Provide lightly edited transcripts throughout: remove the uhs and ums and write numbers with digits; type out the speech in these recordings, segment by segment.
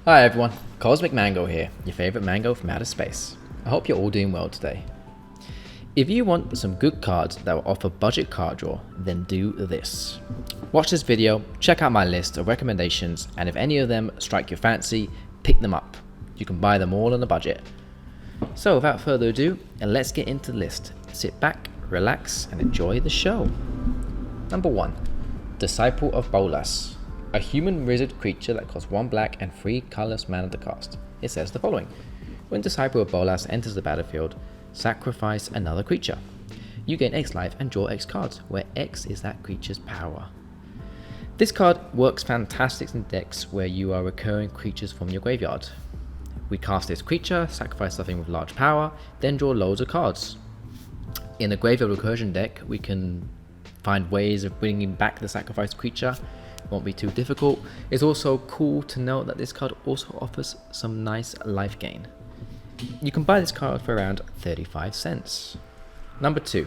Hi everyone, Cosmic Mango here, your favorite mango from outer space. I hope you're all doing well today. If you want some good cards that will offer budget card draw, then do this. Watch this video, check out my list of recommendations, and if any of them strike your fancy, pick them up. You can buy them all on a budget. So without further ado, let's get into the list. Sit back, relax, and enjoy the show. Number 1. Disciple of Bolas. A human wizard creature that costs 1 black and 3 colorless mana to cast. It says the following. When Disciple of Bolas enters the battlefield, sacrifice another creature. You gain X life and draw X cards, where X is that creature's power. This card works fantastic in decks where you are recurring creatures from your graveyard. We cast this creature, sacrifice something with large power, then draw loads of cards. In a graveyard recursion deck, we can find ways of bringing back the sacrificed creature. Won't be too difficult. It's also cool to note that this card also offers some nice life gain. You can buy this card for around 35 cents. Number 2.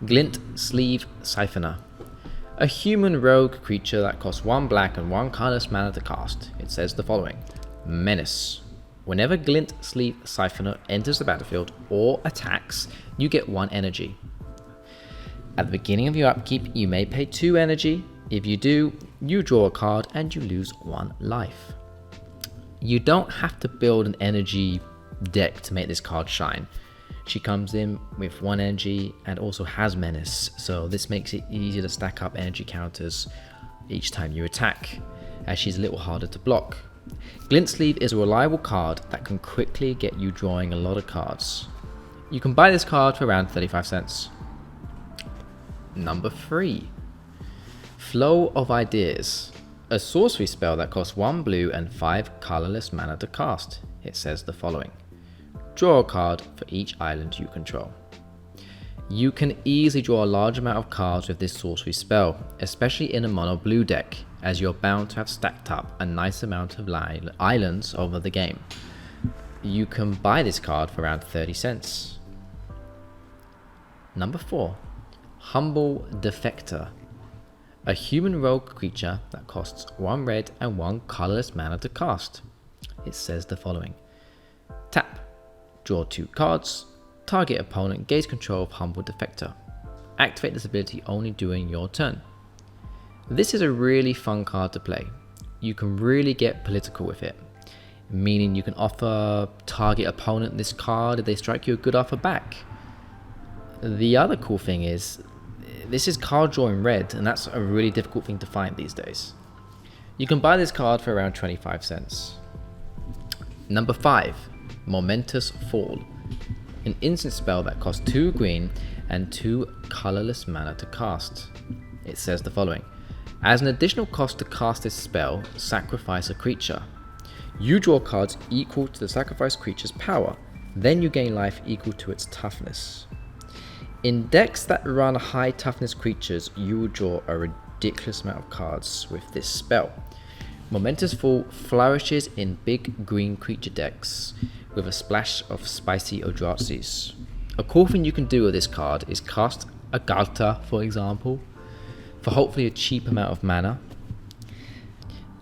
Glint-Sleeve Siphoner. A human rogue creature that costs 1 black and 1 colorless mana to cast. It says the following. Menace. Whenever Glint-Sleeve Siphoner enters the battlefield or attacks, you get 1 energy. At the beginning of your upkeep, you may pay 2 energy. If you do, you draw a card and you lose 1 life. You don't have to build an energy deck to make this card shine. She comes in with 1 energy and also has Menace, so this makes it easier to stack up energy counters each time you attack, as she's a little harder to block. Glint-Sleeve is a reliable card that can quickly get you drawing a lot of cards. You can buy this card for around 35 cents. Number 3. Flow of Ideas. A sorcery spell that costs 1 blue and 5 colorless mana to cast. It says the following. Draw a card for each island you control. You can easily draw a large amount of cards with this sorcery spell, especially in a mono blue deck, as you're bound to have stacked up a nice amount of islands over the game. You can buy this card for around 30 cents. Number 4. Humble Defector. A human rogue creature that costs 1 red and 1 colorless mana to cast. It says the following. Tap. Draw 2 cards. Target opponent gains control of Humble Defector. Activate this ability only during your turn. This is a really fun card to play. You can really get political with it, meaning you can offer target opponent this card if they strike you a good offer back. The other cool thing is, this is card draw in red, and that's a really difficult thing to find these days. You can buy this card for around 25 cents. Number 5. Momentous Fall. An instant spell that costs 2 green and 2 colorless mana to cast. It says the following. As an additional cost to cast this spell, sacrifice a creature. You draw cards equal to the sacrificed creature's power, then you gain life equal to its toughness. In decks that run high toughness creatures, you will draw a ridiculous amount of cards with this spell. Momentous Fall flourishes in big green creature decks with a splash of spicy Eldrazi's. A cool thing you can do with this card is cast a Galta, for example, for hopefully a cheap amount of mana,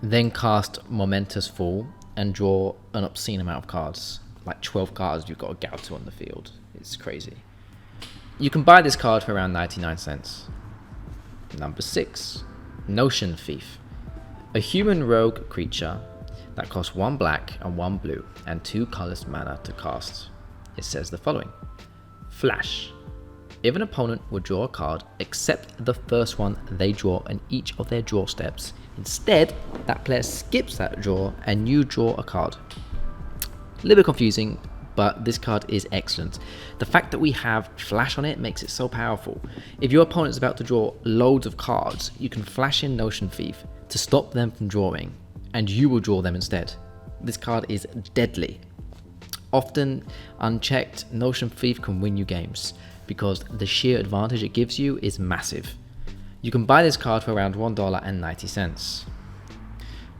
then cast Momentous Fall and draw an obscene amount of cards, like 12 cards. You've got a Galta on the field. It's crazy. You can buy this card for around 99 cents. Number 6. Notion Thief. A human rogue creature that costs 1 black and 1 blue and 2 colorless mana to cast. It says the following. Flash. If an opponent would draw a card except the first one they draw in each of their draw steps, instead that player skips that draw and you draw a card. A little bit confusing, but this card is excellent. The fact that we have flash on it makes it so powerful. If your opponent's about to draw loads of cards, you can flash in Notion Thief to stop them from drawing, and you will draw them instead. This card is deadly. Often unchecked, Notion Thief can win you games, because the sheer advantage it gives you is massive. You can buy this card for around $1.90.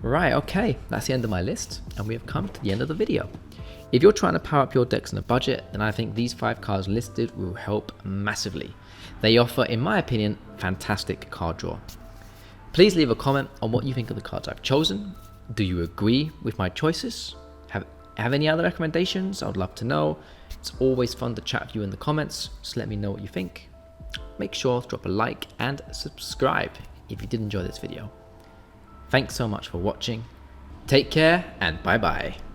Right, okay, that's the end of my list, and we have come to the end of the video. If you're trying to power up your decks on a budget, then I think these 5 cards listed will help massively. They offer, in my opinion, fantastic card draw. Please leave a comment on what you think of the cards I've chosen, Do you agree with my choices? Have any other recommendations? I would love to know. It's always fun to chat with you in the comments, so let me know what you think. Make sure to drop a like and subscribe if you did enjoy this video. Thanks so much for watching. Take care and bye bye.